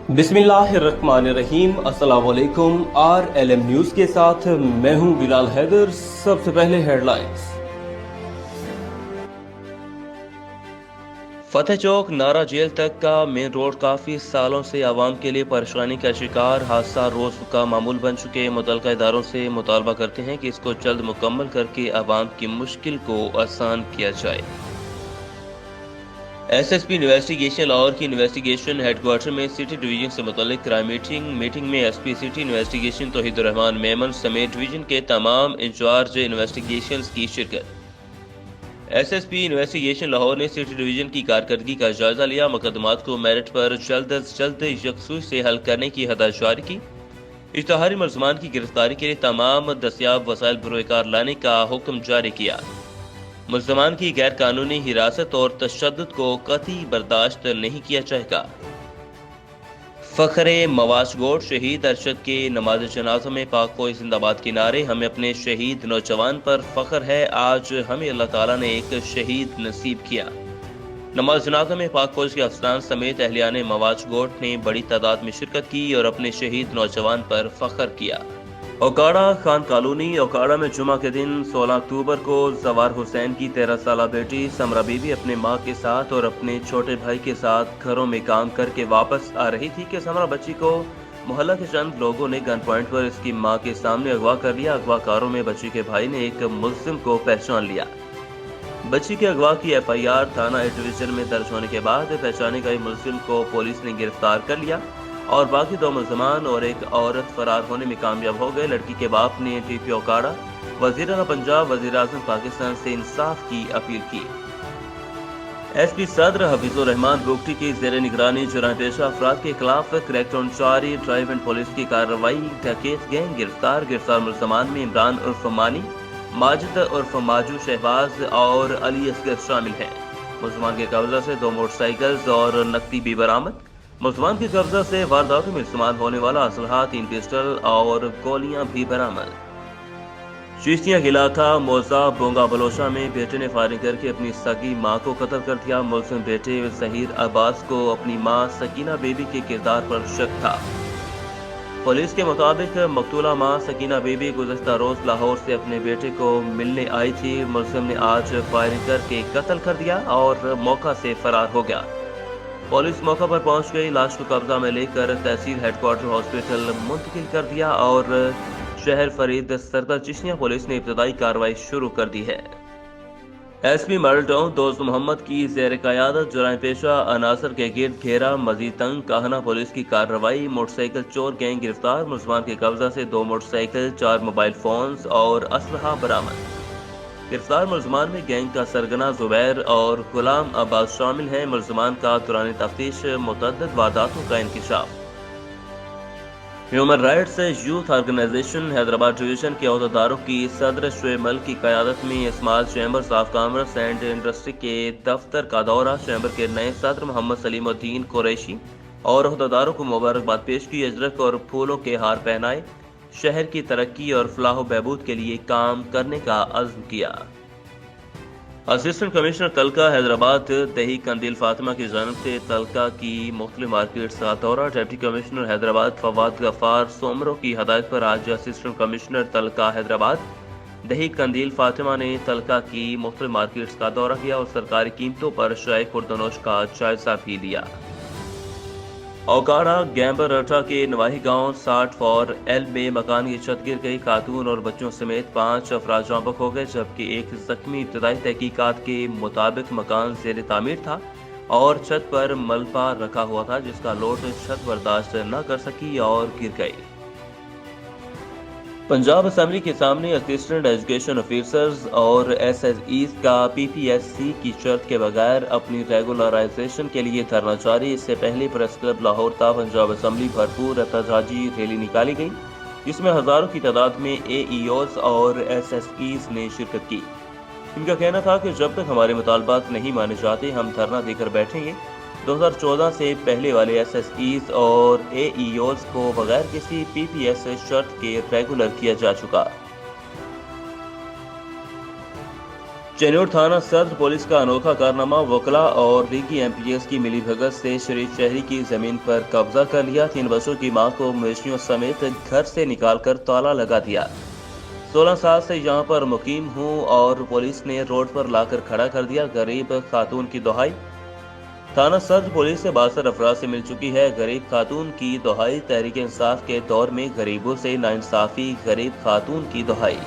बिस्मिल्लाहिर्रहमानिर्रहीम। अस्सलाम वालेकुम। RLM न्यूज़ के साथ मैं हूं बिलाल हैदर। सबसे पहले हेडलाइंस। फतेह चौक नारा जेल तक का मेन रोड काफ़ी सालों से आवाम के लिए परेशानी का शिकार। हादसा रोज़ का मामूल बन चुके मुतल्लिका इदारों से मुतालबा करते हैं कि इसको जल्द मुकम्मल करके आवाम की मुश्किल को आसान किया जाए। SSP इन्वेस्टिगेशन लाहौर की इन्वेस्टिगेशन हेडक्वार्टर में सिटी डिवीजन से मुतल्लिक क्राइम मीटिंग में SP city investigation Tauheed Rehman Memon समेत डिवीजन के तमाम इंचार्ज इन्वेस्टिगेशंस की शिरकत। SSP इन्वेस्टिगेशन लाहौर ने सिटी डिवीजन की कारकर्दगी का जायजा लिया। मुकदमात को मेरिट पर जल्द अज जल्द यकसुई से हल करने की हदायत जारी की। इश्तहारी मुलजमान की गिरफ्तारी के लिए तमाम दस्याब वसाइल बरोकार लाने का हुक्म जारी किया। मुलजमान की गैर कानूनी हिरासत और तशद्दुद को कतई बर्दाश्त नहीं किया जाएगा। फखरे मवाज गोड शहीद अरशद के नमाज जनाजा में पाक फौज जिंदाबाद के नारे। हमें अपने शहीद नौजवान पर फख्र है, आज हमें अल्लाह ताला ने एक शहीद नसीब किया। नमाज जनाजा में पाक फौज के अफसरान समेत अहलियान मवाज गोड ने बड़ी तादाद में शिरकत की और अपने शहीद नौजवान पर फख्र किया। ओकाड़ा खान कॉलोनी ओकाड़ा में जुमा के दिन 16 अक्टूबर को जवार हुसैन की 13 साल बेटी समरा बीबी अपने मां के साथ और अपने छोटे भाई के साथ घरों में काम करके वापस आ रही थी कि समरा बच्ची को मोहल्ला के चंद लोगों ने गन पॉइंट पर इसकी मां के सामने अगवा कर लिया। अगवाकारों में बच्ची के भाई ने एक मुल्जिम को पहचान लिया। बच्ची के अगवा की FIR थाना A डिवीजन में दर्ज होने के बाद पहचाने गए मुल्जिम को पुलिस ने गिरफ्तार कर लिया और बाकी 2 मुलजमान और एक औरत फरार होने में कामयाब हो गए। लड़की के बाप ने TP ओकाड़ा, वज़ीर आला पंजाब, वज़ीर आज़म पाकिस्तान से इंसाफ की अपील की। SP सदर हफीजुर रहमान बुगटी की ज़ेर निगरानी जुर्म पेशा अफराद के खिलाफ क्रैकडाउन जारी। ड्राइव एंड पुलिस की कार्रवाई। डकैत गैंग गिरफ्तार मुलजमान में इमरान उर्फ मानी, माजिद उर्फ माजू शहबाज और अली असगर शामिल हैं। मुलजमान के कब्जा से 2 मोटरसाइकिल्स और नकदी भी बरामद। मुलजमान के कब्जा से वारदातों में इस्तेमाल होने वाला असलहा, 3 पिस्टल और गोलियां भी बरामद। चिश्तिया के इलाका मोजा बोंगा बलोचा में बेटे ने फायरिंग करके अपनी सगी मां को कत्ल कर दिया। मुलजिम बेटे जहीर अब्बास को अपनी मां सकीना बेबी के किरदार पर शक था। पुलिस के मुताबिक मकतूला मां सकीना बेबी गुज़श्ता रोज लाहौर से अपने बेटे को मिलने आई थी। मुलजिम ने आज फायरिंग करके कत्ल कर दिया और मौका से फरार हो गया। पुलिस मौका पर पहुंच गई, लाश को कब्जा में लेकर तहसील हेडक्वार्टर हॉस्पिटल मुंतकिल कर दिया और शहर फरीद सरदार चिश्तिया पुलिस ने इब्तदाई कार्रवाई शुरू कर दी है। SP मॉडल टाउन दोस्त मोहम्मद की ज़ेर क़यादत जुर्म पेशा अनासर के गिर्द घेरा मजीद तंग। काहना पुलिस की कार्रवाई। मोटरसाइकिल चोर गैंग गिरफ्तार। मुलजमान के कब्जा से 2 मोटरसाइकिल, 4 मोबाइल फोन्स और असलहा बरामद। गिरफ्तार मुलजमान में गैंग का सरगना जुबैर और गुलाम अब्बास शामिल हैं। मुलजमान का दौरान तफ्तीश मुतअद्दिद वारदातों का इंकशाफ। Human rights youth organisation Hyderabad division के अहदेदारों की सदर शुएब मलिक की क़यादत में small chambers of commerce and industry के दफ्तर का दौरा। चैम्बर के नए सदर मोहम्मद सलीमुद्दीन कुरैशी और अहदेदारों को मुबारकबाद पेश की। अजरक और फूलों के हार पहनाए। शहर की तरक्की और फलाह बहबूद के लिए काम करने का अज़्म किया। असिस्टेंट कमिश्नर तलका हैदराबाद दही कंदील फातिमा की जानिब से तलका की मुख्तलिफ मार्केट्स का दौरा। डिप्टी कमिश्नर हैदराबाद फवाद गफ्फार सोमरो की हदायत पर आज असिस्टेंट कमिश्नर तलका हैदराबाद दही कंदील फातिमा ने तलका की मुख्तलिफ मार्केट्स का दौरा किया और सरकारी कीमतों पर शाय खुर्दनोश का जायजा भी लिया। ओकाड़ा गैम्बर रटा के नवाही गांव 60 फॉर एल में मकान की छत गिर गई। खातून और बच्चों समेत 5 अफराद जांबक हो गए जबकि एक जख्मी। इब्तदाई तहकीकात के मुताबिक मकान ज़ेर तामीर था और छत पर मलबा रखा हुआ था जिसका लोड छत बर्दाश्त न कर सकी और गिर गई। पंजाब असेंबली के सामने असिस्टेंट एजुकेशन ऑफिसर्स और SSEs का PPSC की शर्त के बगैर अपनी रेगुलराइजेशन के लिए धरना जारी। इससे पहले प्रेस क्लब लाहौर था पंजाब असेंबली भरपूर एहतजाजी रैली निकाली गई जिसमें हजारों की तादाद में AEOs और SSEs ने शिरकत की। इनका कहना था कि जब तक हमारे मुतालबात नहीं माने जाते हम धरना देकर बैठेंगे। 2014 से पहले वाले SSEs और AEOs को बगैर किसी PPS शर्त के रेगुलर किया जा चुका। चेन्नूर थाना सदर पुलिस का अनोखा कारनामा, वकला और रीगी एमपीएस की मिलीभगत से शरीफ शहरी की जमीन पर कब्जा कर लिया। 3 बच्चों की मां को मवेशियों समेत घर से निकालकर ताला लगा दिया। 16 साल से यहां पर मुकीम हूं और पुलिस ने रोड पर लाकर खड़ा कर दिया। गरीब खातून की दुहाई। थाना सदर पुलिस से 62 अफराद से मिल चुकी है। गरीब खातून की दुहाई। तहरीक इंसाफ के दौर में गरीबों से नाइंसाफी, गरीब खातून की दुहाई।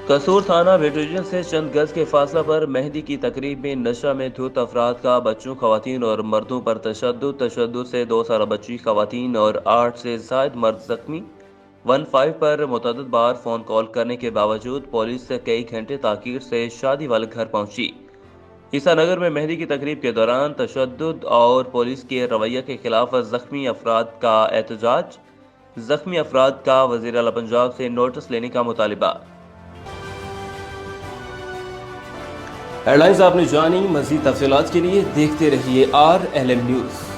कसूर थाना वेटोरियन से चंद गज के फासला पर मेहंदी की तकरीब में नशा में धुत अफराद का बच्चों, खवातीन और मर्दों पर तशद्दुद से 2 साल बच्ची, खवातीन और 8 से जायद मर्द जख्मी। 15 पर मुतअद्दिद बार फोन कॉल करने के बावजूद पुलिस कई घंटे ताकीर से शादी वाले घर पहुंची। ईसानगर में मेहंदी की तकरीब के दौरान तशद्दुद और पुलिस के रवैये के खिलाफ जख्मी अफराद का एहतजाज। जख्मी अफराद का वज़ीर आला पंजाब से नोटिस लेने का मुतालिबा। हेडलाइंस आपने जानी। मज़ीद तफसीलात के लिए देखते रहिए RLM न्यूज़।